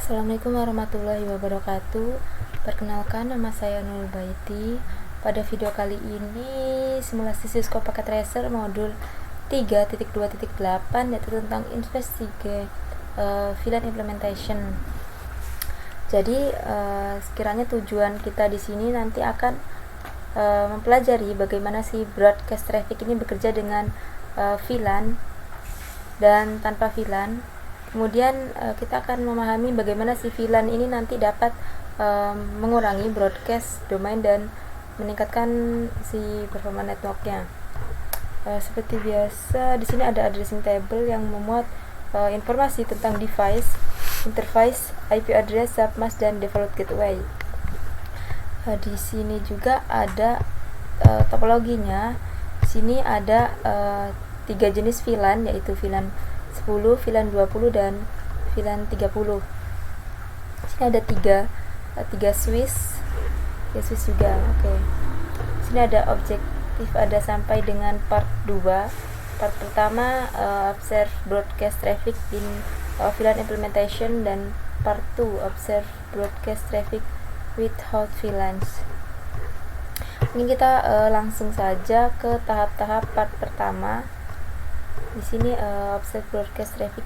Assalamualaikum warahmatullahi wabarakatuh. Perkenalkan, nama saya Nurul Baiti. Pada video kali ini simulasi Cisco Packet Tracer modul 3.2.8 yaitu tentang investigate VLAN implementation. Jadi sekiranya tujuan kita di sini nanti akan mempelajari bagaimana si broadcast traffic ini bekerja dengan VLAN dan tanpa VLAN. Kemudian kita akan memahami bagaimana si VLAN ini nanti dapat mengurangi broadcast domain dan meningkatkan si performa networknya. Seperti biasa, di sini ada addressing table yang memuat informasi tentang device, interface, IP address, submask, dan default gateway. Di sini juga ada topologinya. Di sini ada 3 jenis VLAN, yaitu VLAN 10, VLAN 20 dan VLAN 30. Sini ada 3 switch. Ya, switch juga. Oke. Sini ada objektif, ada sampai dengan part 2. Part pertama observe broadcast traffic in VLAN implementation, dan part 2 observe broadcast traffic without VLANs. Ini kita langsung saja ke tahap-tahap part pertama. Di sini observe broadcast traffic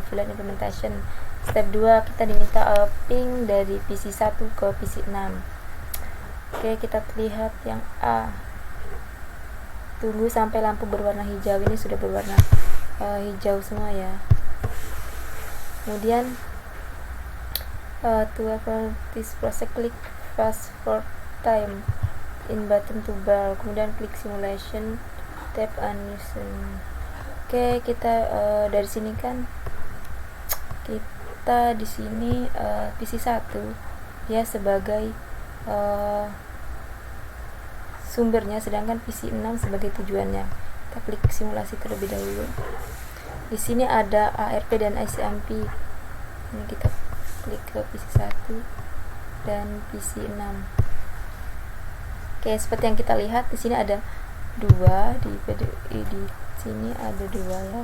VLAN implementation. Step 2, kita diminta ping dari PC 1 ke PC 6. Oke, kita lihat yang A. Tunggu sampai lampu berwarna hijau. Ini sudah berwarna hijau semua ya. Kemudian to avoid this process, klik fast forward time in button to bar. Kemudian klik simulation, tap unusual. Oke, kita dari sini kan kita di sini PC 1 ya sebagai sumbernya, sedangkan PC 6 sebagai tujuannya. Kita klik simulasi terlebih dahulu. Di sini ada ARP dan ICMP. Ini kita klik ke PC 1 dan PC 6. Oke, seperti yang kita lihat di sini ada 2 di sini ada 2 ya,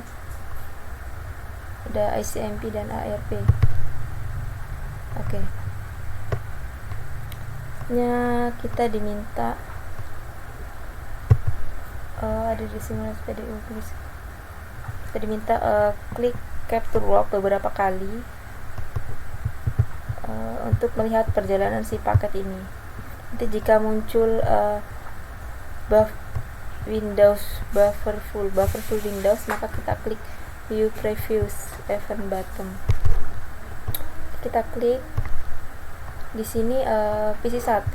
ada ICMP dan ARP. Oke. Kita diminta ada di simulasi PDU. Kita diminta klik capture log beberapa kali untuk melihat perjalanan si paket ini. Nanti jika muncul buffer full Windows, maka kita klik view previous event button. Kita klik di sini PC 1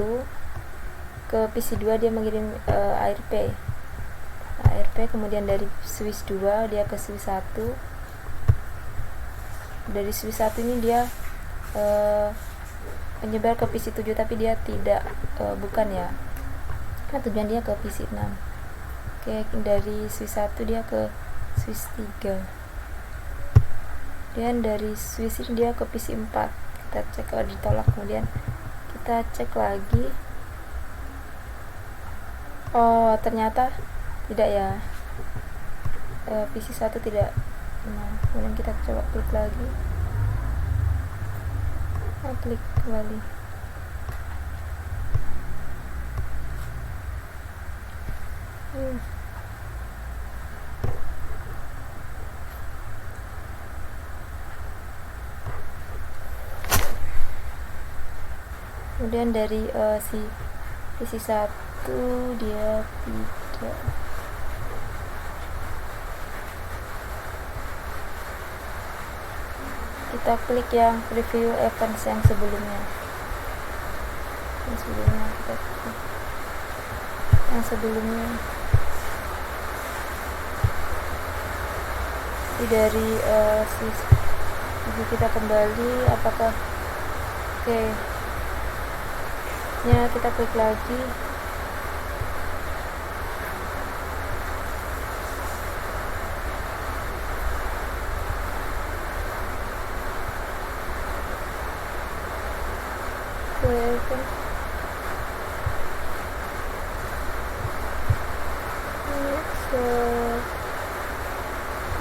ke PC 2 dia mengirim ARP, kemudian dari switch 2 dia ke switch 1. Dari switch 1 ini dia menyebar ke PC 7, tapi dia tidak bukan ya, kan tujuan dia ke PC 6. Oke, dari switch 1 dia ke switch 3, dan dari switch ini dia ke PC 4. Kita cek kalau ditolak, kemudian kita cek lagi. Oh, ternyata tidak ya, PC 1 tidak. Nah, kemudian kita coba klik lagi. Klik kembali. Kemudian dari si PC 1 dia tidak. Kita klik yang preview events yang sebelumnya. Kita klik yang sebelumnya. Dari kita kembali, apakah oke. Kita klik lagi.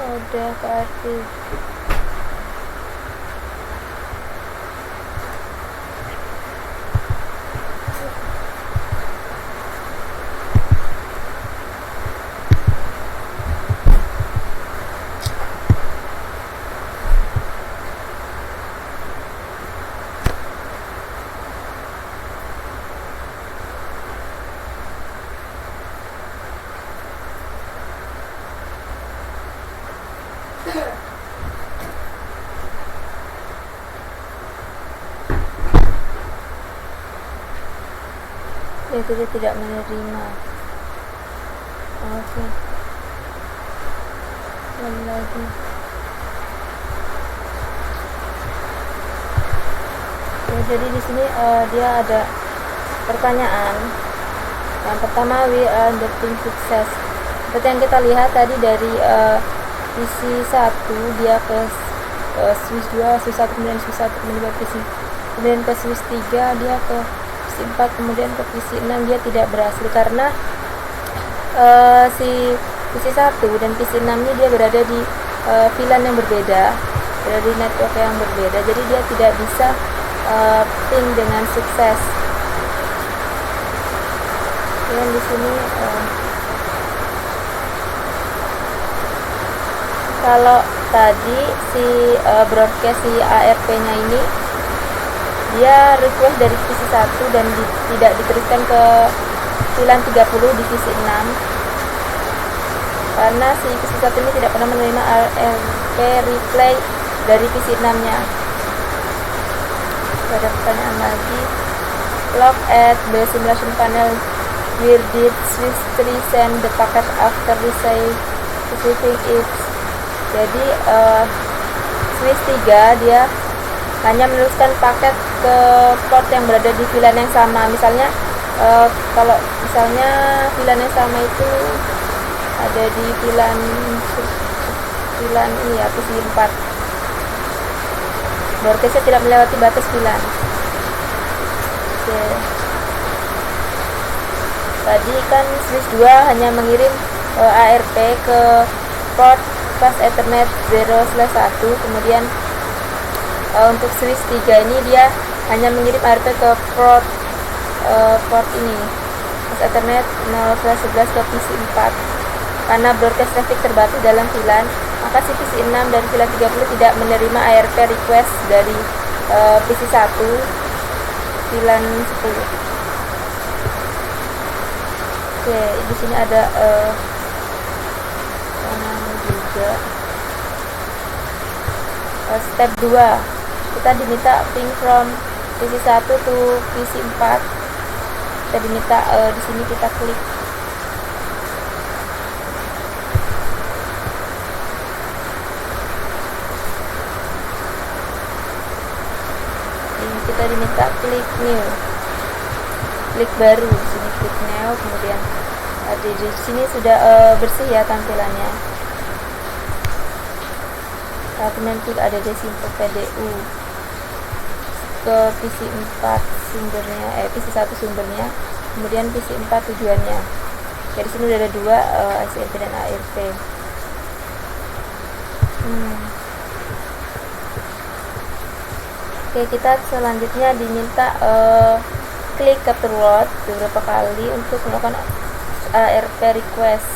Ada ke arti Ya, kita tidak menerima. Oke, lagi. Ya, jadi di sini dia ada pertanyaan. Yang pertama, we are the team success. Seperti yang kita lihat tadi dari visi 1 dia ke Swiss 2, Swiss 1, kemudian Swiss 1, kemudian visi, kemudian ke Swiss 3, dia ke visi 4, kemudian ke visi 6, dia tidak berhasil karena si visi 1 dan visi 6 ini dia berada di VLAN yang berbeda, berada di network yang berbeda, jadi dia tidak bisa ping dengan sukses. Dan di sini kalau tadi si broadcast si ARP-nya ini dia request dari visi 1 dan tidak diteruskan ke VLAN 30 di visi 6 karena si visi 1 ini tidak pernah menerima ARP replay dari visi 6 nya. Ada pertanyaan lagi, log at the simulation panel, where did Swiss 3 send the packet after receiving it? Jadi Swiss 3 dia hanya meneruskan paket ke port yang berada di VLAN yang sama. Misalnya kalau misalnya VLAN yang sama itu ada di VLAN ini ya, visi 4. Broadcastnya tidak melewati batas VLAN. Oke. Tadi kan Swiss 2 hanya mengirim ARP ke port fast Ethernet 0/1, kemudian untuk Swiss 3 ini dia hanya mengirim ARP ke port ini fast Ethernet 0/11 ke visi 4. Karena broadcast traffic terbatas dalam VLAN, maka si visi 6 dan VLAN 30 tidak menerima ARP request dari visi 1 VLAN 10. Oke, di sini ada juga step 2. Kita diminta ping from visi 1 to visi 4. Kita diminta di sini kita klik. Kita diminta klik new, klik baru. Di sini klik new, kemudian di sini sudah bersih ya tampilannya. Kemudian klik ada di simple PDU ke visi 4 sumbernya, visi 1 sumbernya, kemudian visi 4 tujuannya. Jadi sini udah ada 2 ICMP dan ARP. Oke, kita selanjutnya diminta klik capture word beberapa kali untuk melakukan ARP request.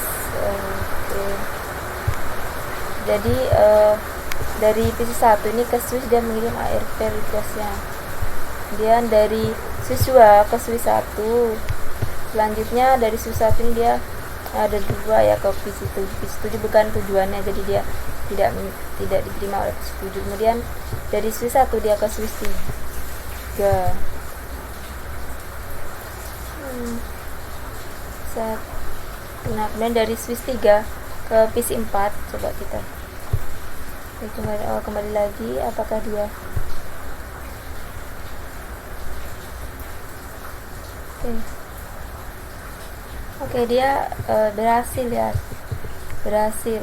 Jadi dari visi 1 ini ke Swiss dia mengirim ARP requestnya. Kemudian dari Swiss 2 ke Swiss 1. Selanjutnya dari Swiss 1 ini dia ada 2 ya ke visi 7. Visi 7 bukan tujuannya, jadi dia tidak diterima oleh visi 7. Kemudian dari Swiss 1 dia ke Swiss 3. Nah, kemudian dari Swiss 3 ke visi 4. Coba kita kembali lagi, apakah dia Oke, dia berhasil ya, berhasil.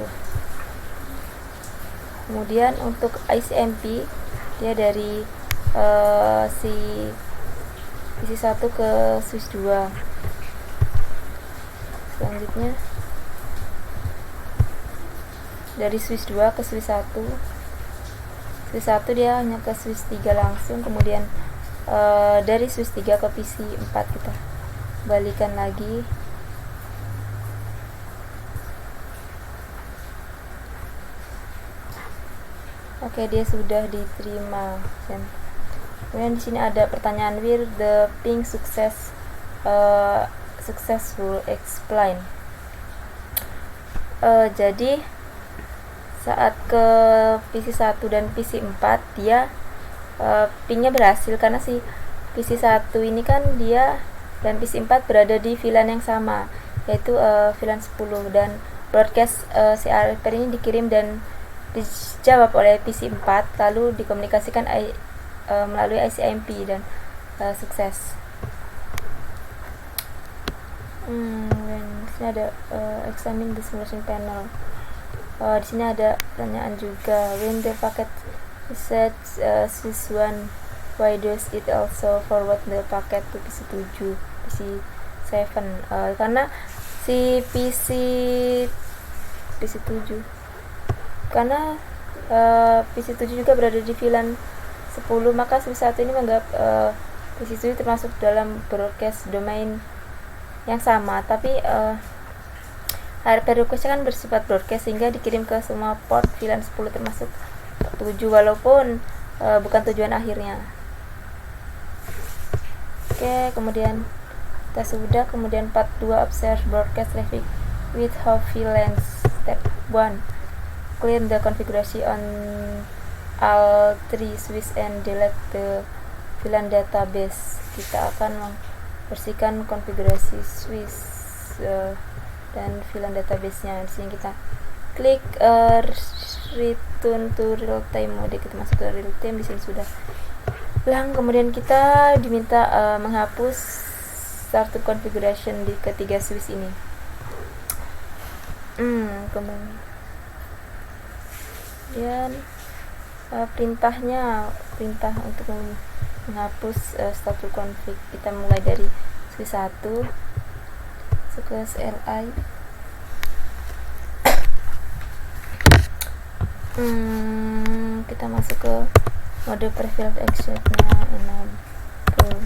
Kemudian untuk ICMP dia dari visi 1 ke Swiss 2. Selanjutnya dari Swiss 2 ke Swiss 1. Swiss 1 dia hanya ke Swiss 3 langsung. Kemudian dari Swiss 3 ke visi 4 kita balikan lagi. Oke, dia sudah diterima. Dan kemudian di sini ada pertanyaan, will the ping successful explain. Jadi saat ke visi 1 dan visi 4 dia pingnya berhasil karena si visi 1 ini kan dia dan PC4 berada di VLAN yang sama, yaitu VLAN 10, dan broadcast CRP ini dikirim dan dijawab oleh PC4 lalu dikomunikasikan melalui ICMP dan sukses. Di sini ada examine the simulation panel. Di sini ada pertanyaan juga, when the packet reset sys 1, why does it also forward the packet to PC7, PC7? Karena si PC7 karena PC7 juga berada di VLAN 10, maka Swiss 1 ini menganggap PC7 termasuk dalam broadcast domain yang sama, tapi HRP request kan bersifat broadcast sehingga dikirim ke semua port VLAN 10 termasuk 7, walaupun bukan tujuan akhirnya. Oke, kemudian kita sudah, kemudian part 2, observe broadcast traffic with hub VLANs. Step 1, clear the configuration on all 3 switch and delete the VLAN database. Kita akan membersihkan konfigurasi switch dan VLAN database-nya. Di sini kita klik return to real time mode, kita masuk ke real time. Di sini sudah lang. Kemudian kita diminta menghapus startup configuration di ketiga switch ini. Kemudian perintah untuk menghapus startup config, kita mulai dari switch 1, masuk ke CLI. Kita masuk ke mode private access-nya, enable,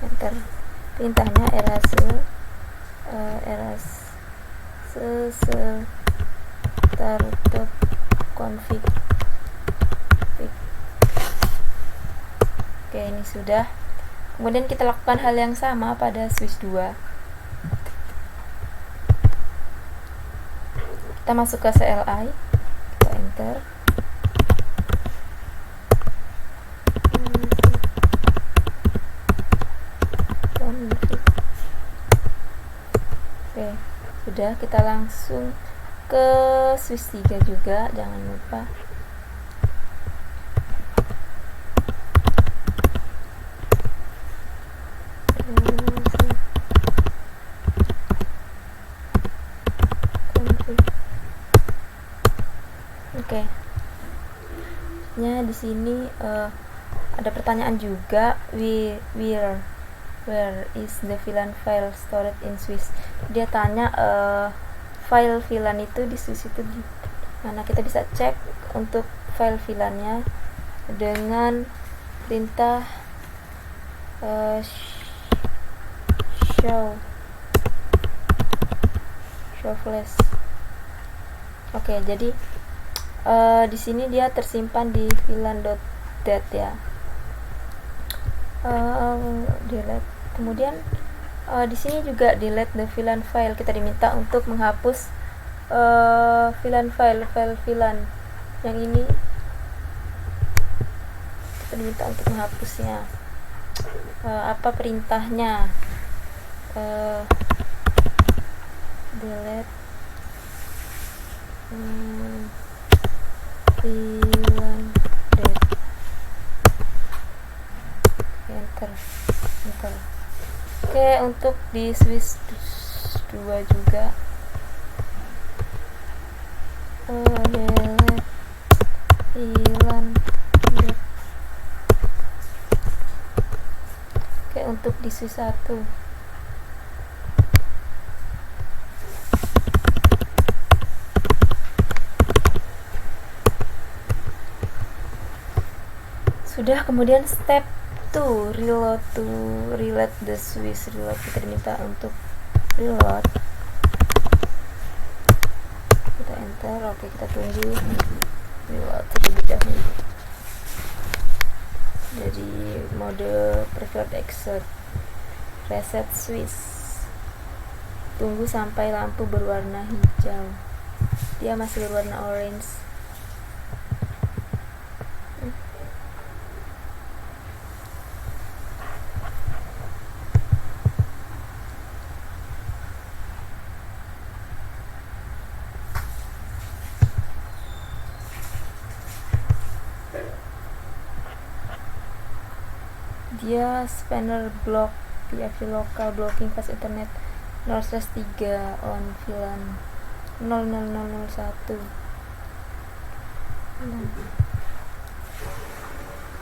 enter. Perintahnya erase startup config. Oke, ini sudah. Kemudian kita lakukan hal yang sama pada switch 2. Kita masuk ke CLI, kita enter. Oke, sudah. Kita langsung ke switch 3 juga, jangan lupa. Oke. Di sini ada pertanyaan juga, where is the VLAN file stored in switch. Dia tanya file VLAN itu di switch itu di mana. Kita bisa cek untuk file VLAN-nya dengan perintah show flash. Oke, jadi di sini dia tersimpan di VLAN.dat ya. Delete. Kemudian di sini juga delete the VLAN file. Kita diminta untuk menghapus VLAN file VLAN yang ini. Kita diminta untuk menghapusnya. Apa perintahnya? Delete VLAN.dat. Enter. Oke, untuk di switch 2 juga delete VLAN.dat. Oke, untuk di switch 1 sudah. Kemudian step 2, reload the switch. Kita diminta untuk reload. Kita enter. Oke, kita tunggu reload terlebih dahulu. Jadi mode preferred exit, reset switch. Tunggu sampai lampu berwarna hijau. Dia masih berwarna orange. dia spanner block PFU local blocking fast internet 0/3 on VLAN 00001.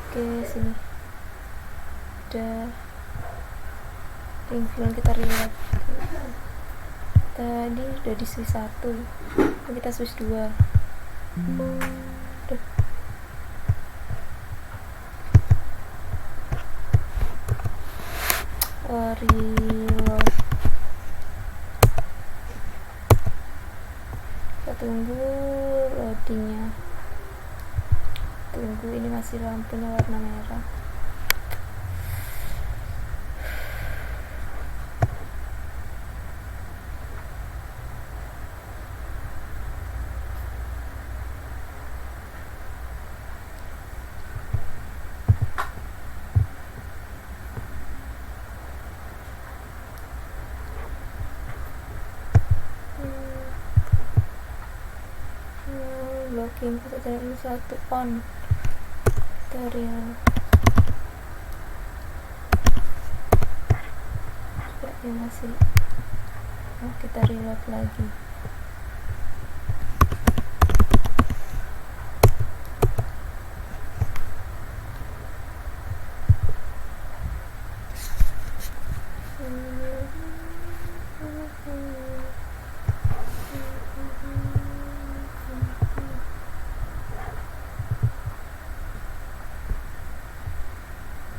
Oke, sini udah ring VLAN kita relate. Tadi udah di switch 1, kita switch 2. Reload. Kita tunggu loadingnya. Tunggu, ini masih lampunya warna merah. Blocking ini 1 on dari ya, masih kita reload lagi.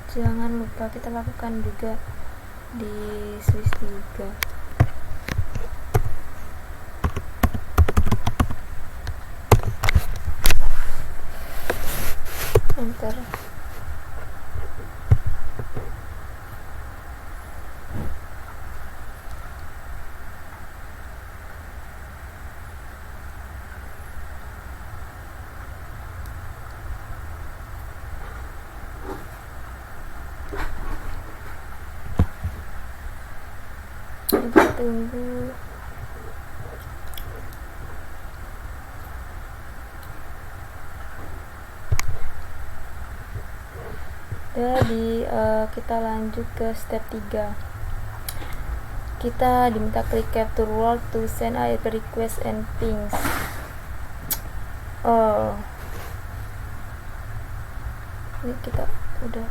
Jangan lupa kita lakukan juga di switch 3. Enter. Kita tunggu. Jadi kita lanjut ke step 3. Kita diminta klik capture world to send IP request and pings. Ini kita udah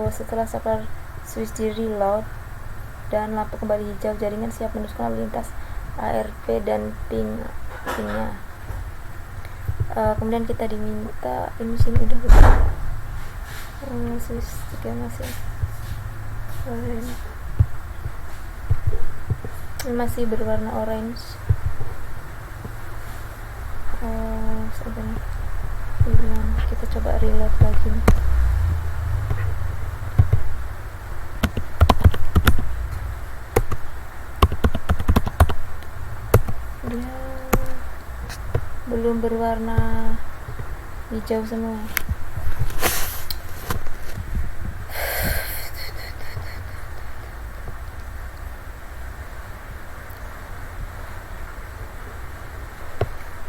setelah saklar switch di reload dan lampu kembali hijau, jaringan siap meneruskan lalu lintas ARP dan pingnya. Kemudian kita diminta ini sini udah switch 3 masih ini masih berwarna orange. Sebenarnya kita coba reload lagi nih. Dia belum berwarna hijau semua.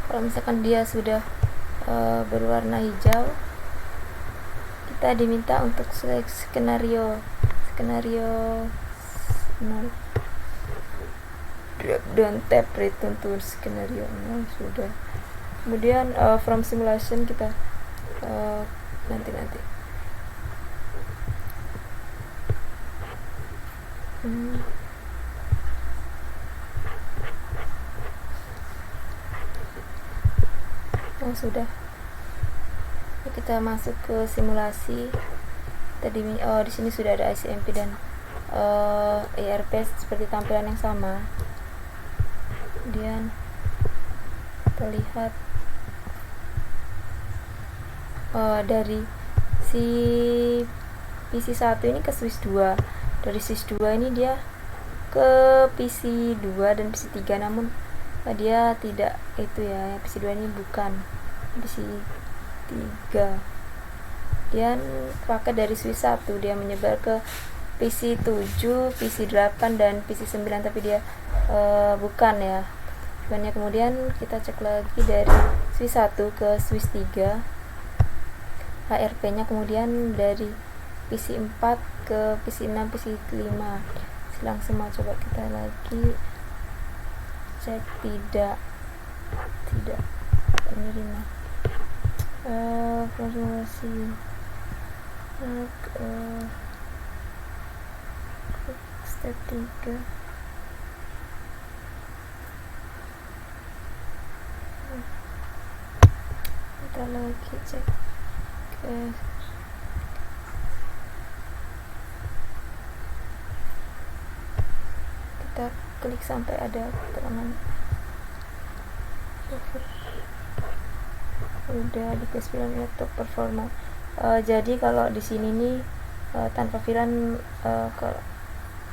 Kalau misalkan dia sudah berwarna hijau, kita diminta untuk select skenario 0. Drop down tab return to skenario 0 sudah. Kemudian from simulation kita nanti sudah. Kita masuk ke simulasi. Tadi di sini sudah ada ICMP dan ERP seperti tampilan yang sama. Kemudian terlihat dari si PC1 ini ke switch 2. Dari switch 2 ini dia ke PC 2 dan PC 3, namun dia tidak itu ya, PC 2 ini bukan PC 3. Kemudian paket dari switch 1 dia menyebar ke PC 7, PC 8 dan PC 9, tapi dia bukan ya. Kemudian kita cek lagi dari switch 1 ke switch 3 HRP nya, kemudian dari PC 4 ke PC 6, PC 5. Langsung mau coba kita lagi cek, tidak menerima konfirmasi. Step 3 kita lagi cek. Kita klik sampai ada keterangan udah di VLAN laptop performa. Jadi kalau di sini nih tanpa VLAN,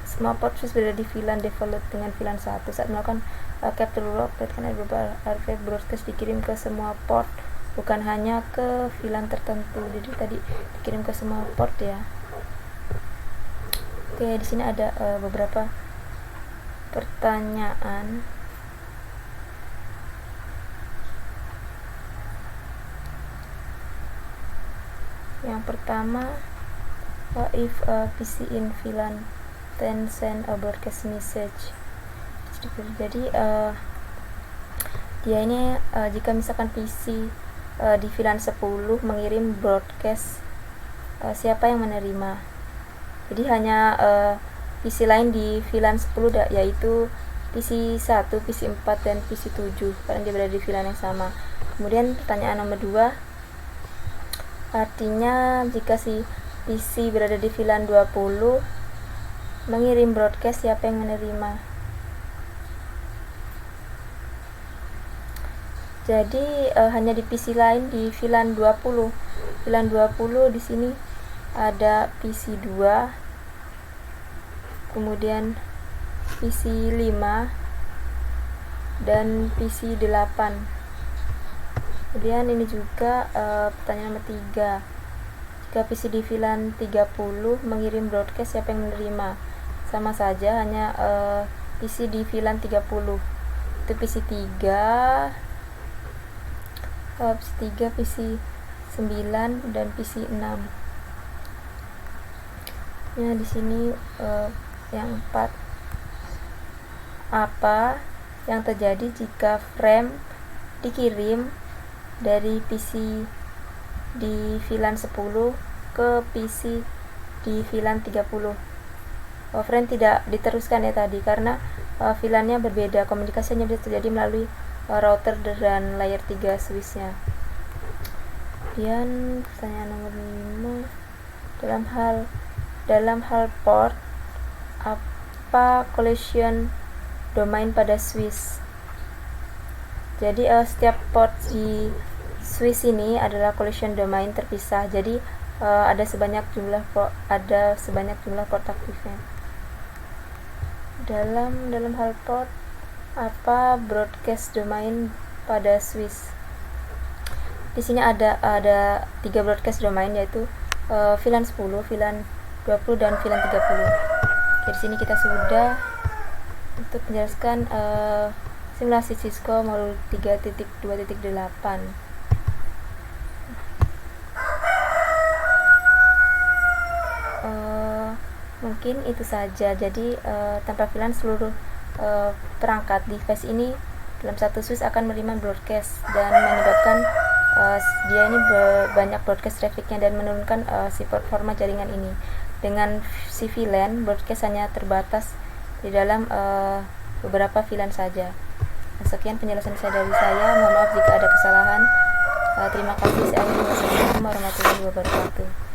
semua port switch berada di VLAN default dengan VLAN 1. Saat melakukan capture loop, perhatikan ada beberapa RF broadcast dikirim ke semua port, bukan hanya ke VLAN tertentu. Jadi tadi dikirim ke semua port ya. Oke, di sini ada beberapa pertanyaan. Yang pertama, what if a PC in VLAN 10 send a broadcast message? Jadi dia ini jika misalkan PC di VLAN 10 mengirim broadcast, siapa yang menerima? Jadi hanya PC lain di VLAN 10 yaitu PC 1, PC 4 dan PC 7 karena dia berada di VLAN yang sama. Kemudian pertanyaan nomor 2, artinya jika si PC berada di VLAN 20 mengirim broadcast, siapa yang menerima? Jadi hanya di PC lain di VLAN 20. VLAN 20 di sini ada PC 2, kemudian PC 5 dan PC 8. Kemudian ini juga pertanyaan nomor 3, jika PC di VLAN 30 mengirim broadcast, siapa yang menerima? Sama saja, hanya PC di VLAN 30 itu PC 3, PC 9 dan PC 6. Nah, di sini yang 4, apa yang terjadi jika frame dikirim dari PC di VLAN 10 ke PC di VLAN 30? Frame tidak diteruskan ya tadi karena VLAN-nya berbeda, komunikasinya bisa terjadi melalui router dan layer 3 switch-nya. Kemudian pertanyaan nomor 5, dalam hal port, apa collision domain pada switch? Jadi setiap port di switch ini adalah collision domain terpisah. Jadi ada sebanyak jumlah port aktifnya. Dalam hal port, apa broadcast domain pada switch? Di sini ada 3 broadcast domain, yaitu VLAN 10, VLAN 20 dan VLAN 30. Di sini kita sudah untuk menjelaskan simulasi Cisco modul 3.2.8. Mungkin itu saja. Jadi tanpa VLAN seluruh perangkat device ini dalam satu switch akan menerima broadcast dan menyebabkan dia ini banyak broadcast trafficnya dan menurunkan si performa jaringan ini. Dengan si VLAN, broadcast hanya terbatas di dalam beberapa VLAN saja. Sekian penjelasan dari saya. Mohon maaf jika ada kesalahan. Terima kasih. Assalamualaikum warahmatullahi wabarakatuh.